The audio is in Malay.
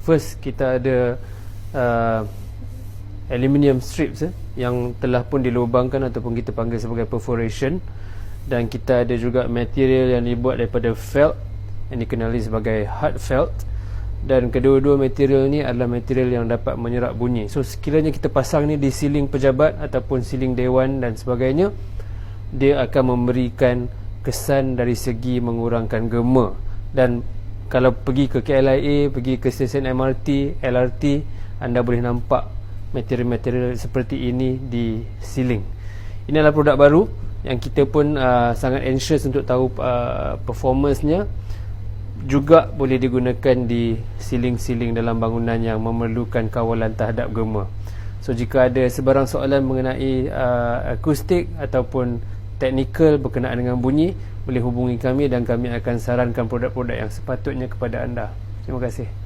First, kita ada aluminium strips yang telah pun dilubangkan ataupun kita panggil sebagai perforation, dan kita ada juga material yang dibuat daripada felt yang dikenali sebagai hard felt, dan kedua-dua material ni adalah material yang dapat menyerap bunyi. So sekiranya kita pasang ni di siling pejabat ataupun siling dewan dan sebagainya, dia akan memberikan kesan dari segi mengurangkan gema. Dan kalau pergi ke KLIA, pergi ke stesen MRT, LRT, anda boleh nampak material-material seperti ini di siling. Ini adalah produk baru yang kita pun sangat anxious untuk tahu performance-nya. Juga boleh digunakan di siling-siling dalam bangunan yang memerlukan kawalan terhadap gema. So jika ada sebarang soalan mengenai akustik ataupun teknikal berkenaan dengan bunyi, boleh hubungi kami dan kami akan sarankan produk-produk yang sepatutnya kepada anda. Terima kasih.